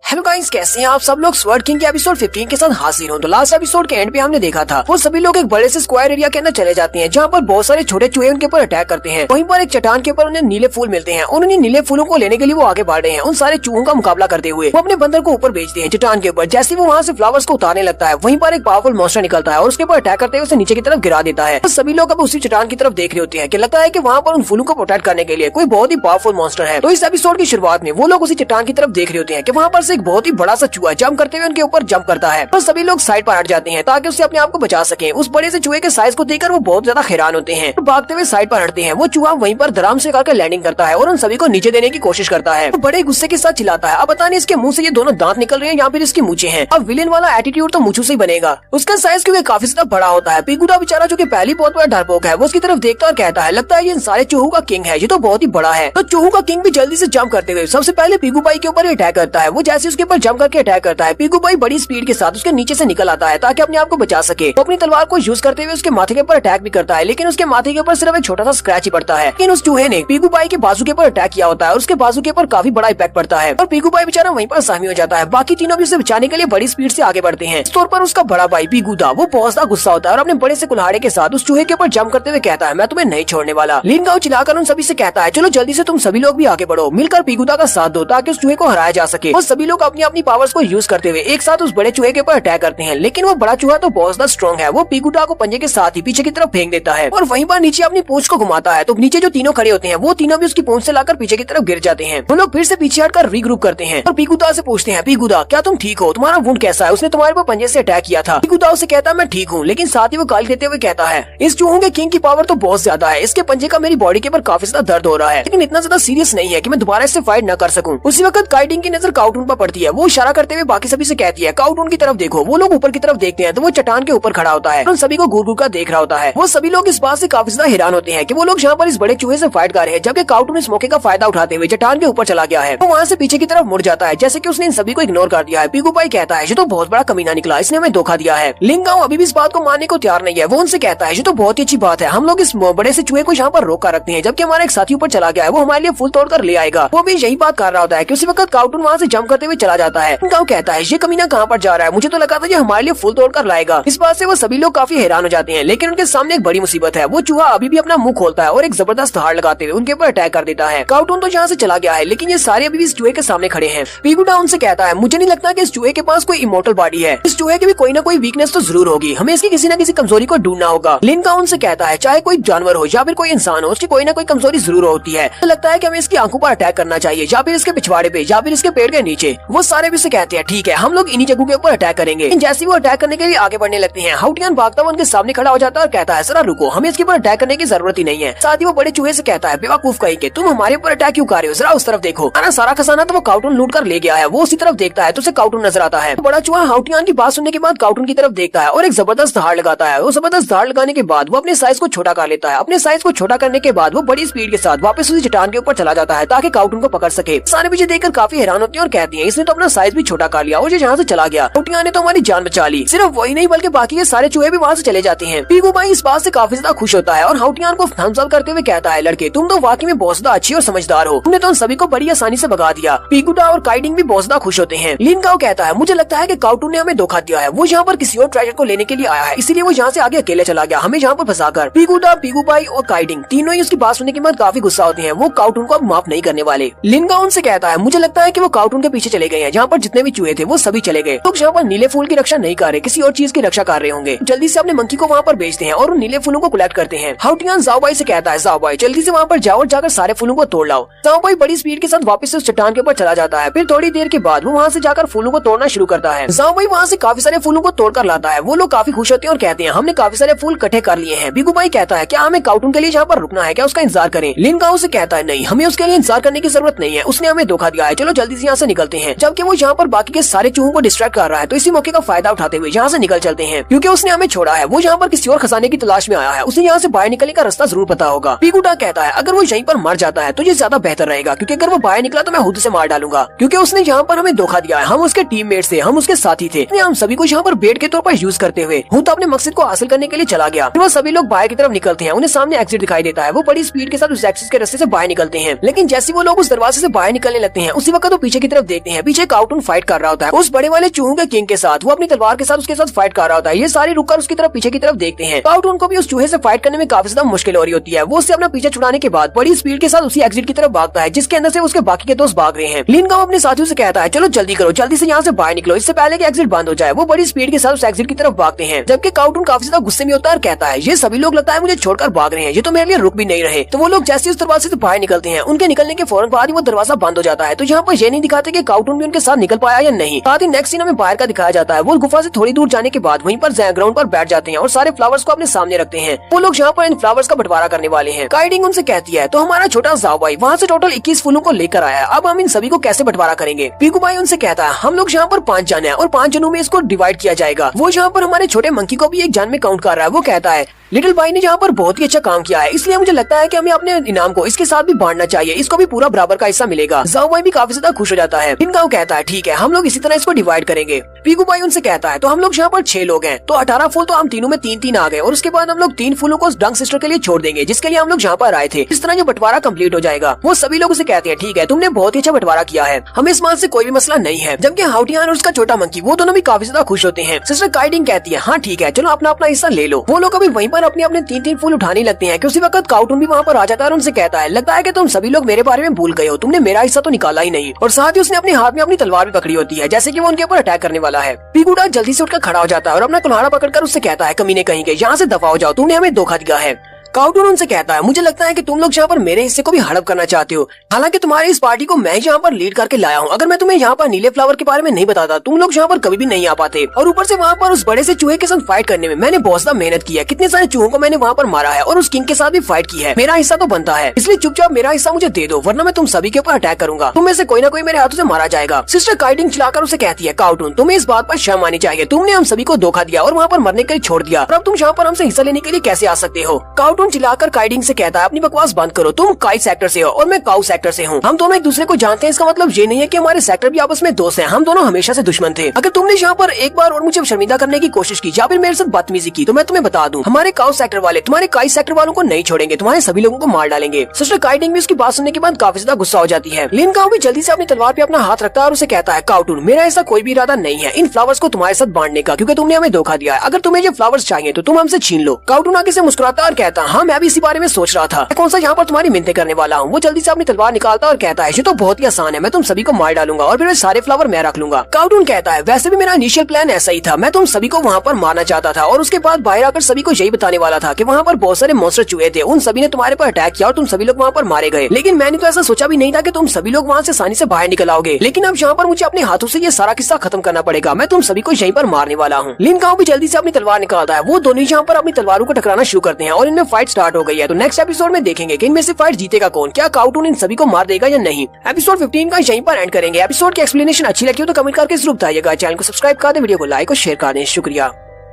Hello guys, कैसे हैं आप सब लोग। स्वर्ड किंग के एपिसोड 15 के साथ हाजिर हूं। तो लास्ट एपिसोड के एंड पे हमने देखा था वो सभी लोग एक बड़े से स्क्वायर एरिया के अंदर चले जाते हैं जहां पर बहुत सारे छोटे चूहे उनके ऊपर अटैक करते हैं। वहीं पर एक चट्टान के ऊपर उन्हें नीले फूल मिलते हैं और उन्हें नीले फूलों को लेने के लिए वो आगे बढ़ रहे हैं। उन सारे चूहों का मुकाबला करते हुए वो अपने बंदर को ऊपर भेजते हैं चट्टान के ऊपर। जैसे वो वहाँ से फ्लावर्स को उतारने लगता है वहीं पर एक पावरफुल मॉन्स्टर निकलता है और उसके ऊपर अटैक करते हुए उसे नीचे की तरफ गिरा देता है। तो सभी लोग अब उसी चट्टान की तरफ देख रहे होते हैं कि लगता है कि वहाँ पर उन फूलों को प्रोटेक्ट करने के लिए कोई बहुत ही पावरफुल मॉन्स्टर है। तो इस एपिसोड की शुरुआत में वो लोग उसी चट्टान की तरफ देख रहे होते हैं कि वहाँ पर से एक बहुत ही बड़ा सा चूहा जंप करते हुए उनके ऊपर जंप करता है। तो सभी लोग साइड पर हट जाते हैं ताकि उससे अपने आप को बचा सके। उस बड़े से चूहे के साइज को देखकर वो बहुत ज्यादा हैरान होते हैं। तो भागते हुए साइड पर हटते हैं। वो चूहा वहीं पर धड़ाम से करके लैंडिंग करता है और उन सभी को नीचे देने की कोशिश करता है। तो बड़े गुस्से के साथ चिल्लाता है, अब पता नहीं इसके मुंह से ये दोनों दांत निकल रहे हैं या फिर इसकी मूंछें हैं। अब विलेन वाला एटीट्यूड तो मूंछों से ही बनेगा। उसका साइज क्योंकि काफी ज्यादा बड़ा होता है। पिगुदा बेचारा जो कि पहली बहुत बड़ा डरपोक है वो उसकी तरफ देखता और कहता है, लगता है ये इन सारे चूहों का किंग है, ये तो बहुत ही बड़ा है। तो चूहों का किंग भी जल्दी से जंप करते हुए सबसे पहले पीगू भाई के ऊपर अटैक करता है। वो जैसे उसके ऊपर जंप करके अटैक करता है, पीगू भाई बड़ी स्पीड के साथ उसके नीचे से निकल आता है ताकि अपने आप को बचा सके। वो अपनी तलवार को यूज करते हुए उसके माथे के ऊपर अटैक भी करता है, लेकिन उसके माथे के ऊपर सिर्फ एक छोटा सा स्क्रैच ही पड़ता है। लेकिन उस चूहे ने पीगू भाई के बाजू के ऊपर अटैक किया होता है और उसके बाजू के ऊपर काफी बड़ा इफेक्ट पड़ता है और पीगू भाई बेचारा वहीं पर सहमी हो जाता है। बाकी तीनों भी उसे बचाने के लिए बड़ी स्पीड से आगे बढ़ते हैं। इस तौर पर उसका बड़ा भाई पीगूदा वो बहुत ज्यादा गुस्सा होता है और अपने बड़े से कुल्हाड़े के साथ उस चूहे के ऊपर जंप करते हुए कहता है, मैं तुम्हें नहीं छोड़ने वाला। लिनगाओ चिल्लाकर उन सभी से कहता है, चलो जल्दी से तुम सभी लोग भी आगे बढ़ो, मिलकर पीगूदा का साथ दो ताकि उस चूहे को हराया जा सके। और सभी लोग अपनी अपनी पावर्स को यूज करते हुए एक साथ उस बड़े चूहे के ऊपर अटैक करते हैं। लेकिन वो बड़ा चूहा तो बहुत ज्यादा स्ट्रॉन्ग है। वो पीगूदा को पंजे के साथ ही पीछे की तरफ फेंक देता है और वहीं पर नीचे अपनी पूंछ को घुमाता है। तो नीचे जो तीनों खड़े होते हैं वो तीनों भी उसकी पूंछ से लाकर पीछे की तरफ गिर जाते हैं। वो लोग फिर से पीछे हटकर रीग्रुप करते हैं और पीगूदा से पूछते हैं, पीगूदा क्या तुम ठीक हो, तुम्हारा वुंड कैसा है, उसने तुम्हारे ऊपर पंजे से अटैक किया था। पीगूदा उसे कहता है, मैं ठीक हूँ, लेकिन साथ ही वो गाली देते हुए कहता है, इस चूहों के किंग की पावर तो बहुत ज्यादा है, इसके पंजे का मेरी बॉडी के ऊपर काफी ज्यादा दर्द हो रहा है, लेकिन इतना ज्यादा सीरियस नहीं है कि मैं दोबारा इससे फाइट न कर सकूं। उसी वक्त काइटिंग की नजर काउटून पर पड़ती है। वो इशारा करते हुए बाकी सभी से कहती है, काउटून की तरफ देखो। वो लोग ऊपर की तरफ देखते हैं तो वो चट्टान के ऊपर खड़ा होता है और उन सभी को घूर घूर कर देख रहा होता है। वो सभी लोग इस बात से काफी ज्यादा हैरान होते हैं कि वो लोग यहाँ पर इस बड़े चूहे से फाइट कर रहे हैं, जबकि काउटून इस मौके का फायदा उठाते हुए चट्टान के ऊपर चला गया है। वो वहाँ से पीछे की तरफ मुड़ जाता है जैसे कि उसने इन सभी को इग्नोर कर दिया है। पीगू भाई कहता है, ये तो बहुत बड़ा कमीना निकला, इसने हमें धोखा दिया है। लिनगाओ अभी भी इस बात को मानने को तैयार नहीं है। वो उनसे कहता है, ये तो बहुत ही अच्छी बात है, हम लोग इस बड़े से चूहे को यहाँ पर रोक कर रखते हैं, जबकि हमारा एक साथी ऊपर चला गया है, वो हमारे लिए फूल तोड़ कर ले आएगा। वो भी यही बात कर रहा होता है कि उसी वक्त काउटून वहाँ से जंप करते हुए चला जाता है। लिनगाओ कहता है, ये कमीना कहाँ पर जा रहा है, मुझे तो लगा था ये हमारे लिए फूल तोड़ कर लाएगा। इस बात से वो सभी लोग काफी हैरान हो जाते हैं, लेकिन उनके सामने एक बड़ी मुसीबत है। वो चूहा अभी भी अपना मुंह खोलता है और एक जबरदस्त हार लगाते हुए उनके ऊपर अटैक कर देता है। काउटून तो यहाँ से चला गया है, लेकिन ये सारे अभी भी इस चूहे के सामने खड़े हैं। पीगूदा उनसे कहता है, मुझे नहीं लगता कि इस चूहे के पास कोई इमोर्टल बॉडी है, इस चूहे की भी कोई ना कोई वीकनेस तो जरूर होगी, हमें इसकी किसी न किसी कमजोरी को ढूंढना होगा। लिनगाओ उनसे कहता है, चाहे कोई जानवर हो या फिर कोई इंसान हो, उसकी कोई ना कोई कमजोरी जरूर होती है। तो लगता है कि हमें इसकी आंखों पर अटैक करना चाहिए या फिर इसके पिछवाड़े पे या फिर इसके पेड़ के नीचे। वो सारे भी से कहते हैं, ठीक है, हम लोग इन्हीं जगहों के ऊपर अटैक करेंगे। जैसे वो अटैक करने के लिए आगे बढ़ने लगते हैं, हाउटियान भागता हुआ उनके सामने खड़ा हो जाता है और कहता है, जरा रुको, हमें इसके ऊपर अटैक करने की जरूरत ही नहीं है। साथ ही वो बड़े चूहे से कहता है, बेवकूफ कहीं तुम हमारे ऊपर अटैक क्यों कर रहे हो, जरा उस तरफ देखो, सारा खजाना तो वो काउटून लूट कर ले गया है। वो उसी तरफ देखता है तो उसे काउटून नजर आता है। बड़ा चूहा हाउटियान की बात सुनने के बाद काउटून की तरफ देखता है और एक जबरदस्त धाड़ लगाता है। वो जबरदस्त धाड़ लगाने के बाद वो अपने साइज को छोटा कर लेता है। अपने साइज को छोटा करने के बाद वो बड़ी स्पीड के साथ वापस उसी चट्टान के ऊपर चला जाता है ताकि काउटून को पकड़ सके। सारे पीछे देखकर काफी हैरान होते हैं और कहती हैं, इसने तो अपना साइज भी छोटा कर लिया और ये यहाँ से चला गया। हाउटियान ने तो हमारी जान बचा ली। सिर्फ वही नहीं बल्कि बाकी के सारे चूहे भी वहाँ से चले जाते हैं। पीगू भाई इस बात से काफी ज्यादा खुश होता है और हाउटियान को थम्स अप करते हुए कहता है, लड़के तुम तो वाकई में बहुत ज्यादा अच्छी और समझदार हो, तुमने तो उन सभी को बड़ी आसानी से भगा दिया। पीगूदा और काइटिंग भी बहुत ज्यादा खुश होते हैं। लिनगाओ कहता है, मुझे लगता है कि काउटून ने हमें धोखा दिया है, वो यहाँ पर किसी और ट्रेजर को लेने के लिए आया है, इसीलिए वो यहाँ से आगे अकेले चला गया, हमें यहाँ पर फंसाकर। पीगूदा, पीगू भाई और काइटिंग तीनों ही उसकी बात सुनने के बाद काफी गुस्सा होते हैं। वो काउटून को अब माफ नहीं करने वाले। लिनगाओ उनसे कहता है, मुझे लगता है कि वो काउटून के पीछे चले गए हैं, जहाँ पर जितने भी चूहे थे वो सभी चले गए। तो यहाँ पर नीले फूल की रक्षा नहीं कर रहे, किसी और चीज की रक्षा कर रहे होंगे। जल्दी से अपने मंकी को वहाँ पर भेजते हैं और उन नीले फूलों को कलेक्ट करते हैं। हाउटियान जाओ भाई से कहता है, जाओ भाई जल्दी से वहाँ पर जाओ और जाकर सारे फूलों को तोड़ लाओ। जाओ भाई बड़ी स्पीड के साथ वापस से उस चट्टान के ऊपर चला जाता है। फिर थोड़ी देर के बाद वो वहाँ से जाकर फूलों को तोड़ना शुरू करता है। जाओ भाई वहाँ से काफी सारे फूलों को तोड़कर लाता है। वो लोग काफी खुश होते हैं और कहते हैं, हमने काफी सारे फूल इकट्ठे कर लिए हैं। पीगू भाई कहता है, क्या हमें काउटून के लिए यहाँ पर रुकना है, क्या उसका इंतजार करें। लिनगाओ से कहता है, नहीं, हमें उसके लिए इंतजार करने की जरूरत नहीं है, उसने हमें धोखा दिया है, चलो जल्दी से यहाँ से निकलते हैं। जबकि वो यहाँ पर बाकी के सारे चूहों को डिस्ट्रैक्ट कर रहा है, तो इसी मौके का फायदा उठाते हुए यहाँ से निकल चलते हैं, क्योंकि उसने हमें छोड़ा है, वो यहाँ पर किसी और खजाने की तलाश में आया है, उसे यहाँ से बाहर निकलने का रास्ता जरूर पता होगा। पीगूदा कहता है, अगर वो यहीं पर मर जाता है तो ये ज्यादा बेहतर रहेगा, क्योंकि अगर वो बाहर निकला तो मैं खुद से मार डालूंगा, क्योंकि उसने यहाँ पर हमें धोखा दिया है, हम उसके टीममेट्स थे, हम उसके साथी थे, हम सभी को यहाँ पर बेट के तौर पर यूज करते हुए हूँ तो अपने मकसद को हासिल करने के लिए चला गया। वो सभी लोग बाहर की तरफ निकलते हैं, उन्हें सामने एग्जिट दिखाई देता है। वो बड़ी स्पीड के साथ उस एग्जिट के रास्ते से बाहर निकलते हैं, लेकिन जैसे वो लोग उस दरवाजे से बाहर निकलने लगते हैं उसी वक्त वो पीछे की तरफ देखते हैं हैं। पीछे काउटून फाइट कर रहा होता है उस बड़े वाले चूहों के किंग के साथ। वो अपनी तलवार के साथ उसके साथ फाइट कर रहा होता है। ये सारे रुककर उसकी तरफ पीछे की तरफ देखते हैं। काउटून को भी उस चूहे से फाइट करने में काफी ज्यादा मुश्किल हो रही होती है। वो उससे अपना पीछे छुड़ाने के बाद बड़ी स्पीड के साथ उसी एग्जिट की तरफ भागता है जिसके अंदर से उसके बाकी के दोस्त भाग रहे हैं। लिन गाओ अपने साथियों से कहता है चलो जल्दी करो, जल्दी से यहाँ से बाहर निकलो इससे पहले कि एग्जिट बंद हो जाए। वो बड़ी स्पीड के साथ उस एग्जिट की तरफ भागते हैं जबकि काउटून काफी ज्यादा गुस्से में होता है और कहता है ये सभी लोग लगता है मुझे छोड़कर भाग रहे हैं, ये तो मेरे लिए रुक भी नहीं रहे। तो वो लोग जैसे उस दरवाजे से बाहर निकलते हैं उनके निकलने के फौरन बाद ही वो दरवाजा बंद हो जाता है। तो यहाँ पर ये नहीं दिखाते कि काउटून भी उनके साथ निकल पाया या नहीं। साथ ही नेक्स्ट सीन हमें बाहर का दिखाया जाता है। वो गुफा से थोड़ी दूर जाने के बाद वहीं पर ग्राउंड पर बैठ जाते हैं और सारे फ्लावर्स को अपने सामने रखते हैं। वो लोग यहाँ पर इन फ्लावर्स का बंटवारा करने वाले हैं। काइडिंग उनसे कहती है तो हमारा छोटा जाओ भाई वहाँ से टोटल 21 फूलों को लेकर आया है, अब हम इन सभी को कैसे बंटवारा करेंगे। पीकू भाई उनसे कहता है हम लोग यहाँ पर 5 जन है और 5 जनों में इसको डिवाइड किया जाएगा। वो यहाँ पर हमारे छोटे मंकी को भी एक जन में काउंट कर रहा है। वो कहता है लिटिल भाई ने यहाँ पर बहुत ही अच्छा काम किया है, इसलिए मुझे लगता है कि हमें अपने इनाम को इसके साथ भी बांटना चाहिए, इसको भी पूरा बराबर का हिस्सा मिलेगा। जाओ भाई भी काफी ज्यादा खुश हो जाता है। लिनगाओ कहता है ठीक है हम लोग इसी तरह इसको डिवाइड करेंगे। पीकू भाई उनसे कहता है तो हम लोग यहाँ पर 6 लोग हैं तो 18 फूल तो हम तीनों में 3-3 आ गए और उसके बाद हम लोग 3 फूलों को डंक सिस्टर के लिए छोड़ देंगे जिसके लिए हम लोग यहाँ पर आए थे। इस तरह जो बंटवारा कंप्लीट हो जाएगा। वो सभी लोग उसे कहते हैं ठीक है तुमने बहुत ही अच्छा बंटवारा किया है, हमें इस बात से कोई भी मसला नहीं है। जबकि हाउटियान और उसका छोटा मंकी वो दोनों भी काफी ज्यादा खुश होते हैं। सिस्टर काइडिंग कहती है हाँ ठीक है चलो अपना अपना हिस्सा ले लो। वो लोग अभी वहीं पर अपने अपने 3-3 फूल उठाने लगते हैं कि उसी वक्त काउटून भी वहाँ पर आ जाता है और उनसे कहता है लगता है कि तुम सभी लोग मेरे बारे में भूल गए हो, तुमने मेरा हिस्सा तो निकाला ही नहीं। और साथ ही उसने अपने हाथ में अपनी तलवार भी पकड़ी होती है जैसे कि वो उनके ऊपर अटैक करने वाला है। पीकूडा जल्दी से उठकर खड़ा हो जाता है और अपना कुल्हाड़ा पकड़कर उससे कहता है कमीने कहेंगे यहाँ से दफा हो जाओ, तुमने हमें धोखा दिया है। काउटून उनसे कहता है मुझे लगता है कि तुम लोग यहाँ पर मेरे हिस्से को भी हड़प करना चाहते हो, हालांकि तुम्हारी इस पार्टी को मैं यहाँ पर लीड करके लाया हूँ। अगर मैं तुम्हें यहाँ पर नीले फ्लावर के बारे में नहीं बताता तुम लोग यहाँ पर कभी भी नहीं आ पाते। और ऊपर से वहाँ पर उस बड़े से चूहे के साथ फाइट करने में मैंने बहुत ज्यादा मेहनत की है, कितने सारे चूहों को मैंने वहाँ पर मारा है और उस किंग के साथ भी फाइट की है। मेरा हिस्सा तो बनता है, इसलिए चुपचाप मेरा हिस्सा मुझे दे दो वरना मैं तुम सभी के ऊपर अटैक करूंगा, तुम में से कोई ना कोई मेरे हाथों से मारा जाएगा। सिस्टर काइडिंग चिल्लाकर उसे कहती है काउटून तुम्हें इस बात पर शर्म आनी चाहिए, तुमने हम सभी को धोखा दिया और वहाँ पर मरने के लिए छोड़ दिया, अब तुम यहाँ पर हमसे हिस्सा लेने के लिए कैसे आ सकते हो। काउटून चिल्लाकर काइडिंग से कहता है अपनी बकवास बंद करो, तुम काई सेक्टर से हो और मैं काउ सेक्टर से हूँ, हम दोनों एक दूसरे को जानते हैं। इसका मतलब ये नहीं है कि हमारे सेक्टर भी आपस में दोस्त हैं, हम दोनों हमेशा से दुश्मन थे। अगर तुमने यहाँ पर एक बार और मुझे शर्मिंदा करने की कोशिश की या फिर मेरे साथ बदतमीजी की तो मैं तुम्हें बता दूं हमारे काउ सेक्टर वाले तुम्हारे काई सेक्टर वालों को नहीं छोड़ेंगे, तुम्हारे सभी लोगों को मार डालेंगे। सिस्टर काइडिंग भी उसकी बात सुनने के बाद काफी ज्यादा गुस्सा हो जाती है। लिन गाओ भी जल्दी से अपनी तलवार पे अपना हाथ रखता है और उसे कहता है काउटून मेरा ऐसा कोई भी इरादा नहीं है इन फ्लावर्स को तुम्हारे साथ बांटने का, क्योंकि तुमने हमें धोखा दिया है। अगर तुम्हें ये फ्लावर्स चाहिए तो तुम हमसे छीन लो। काउटून आगे से मुस्कुराता और कहता हाँ मैं भी इसी बारे में सोच रहा था, कौन सा यहाँ पर तुम्हारी मिन्नतें करने वाला हूँ। वो जल्दी से अपनी तलवार निकालता और कहता है ये तो बहुत ही आसान है, मैं तुम सभी को मार डालूंगा और फिर सारे फ्लावर मैं रख लूंगा। काउटून कहता है वैसे भी मेरा इनिशियल प्लान ऐसा ही था, मैं तुम सभी को वहाँ पर मारना चाहता था और उसके बाद बाहर आकर सभी को यही बताने वाला था कि वहाँ पर बहुत सारे मॉन्स्टर चूहे थे, उन सभी ने तुम्हारे पर अटैक किया और तुम सभी लोग वहाँ पर मारे गए। लेकिन मैंने तो ऐसा सोचा भी नहीं था कि तुम सभी लोग वहाँ से आसानी से बाहर निकल आओगे। लेकिन अब यहाँ पर मुझे अपने हाथों से ये सारा किस्सा खत्म करना पड़ेगा, मैं तुम सभी को यहीं पर मारने वाला हूँ। लिन गाओ भी जल्दी से अपनी तलवार निकालता है। वो दोनों यहाँ पर अपनी तलवारों को टकराना शुरू करते हैं और इनमें फाइट स्टार्ट हो गई है। तो नेक्स्ट एपिसोड में देखेंगे कि इनमें से फाइट जीतेगा कौन, क्या काउटून इन सभी को मार देगा या नहीं। एपिसोड 15 का यहीं पर एंड करेंगे। एपिसोड की एक्सप्लेनेशन अच्छी लगी हो तो कमेंट करके जरूर बताइएगा। चैनल को सब्सक्राइब कर दें, वीडियो को लाइक और शेयर कर दें। शुक्रिया।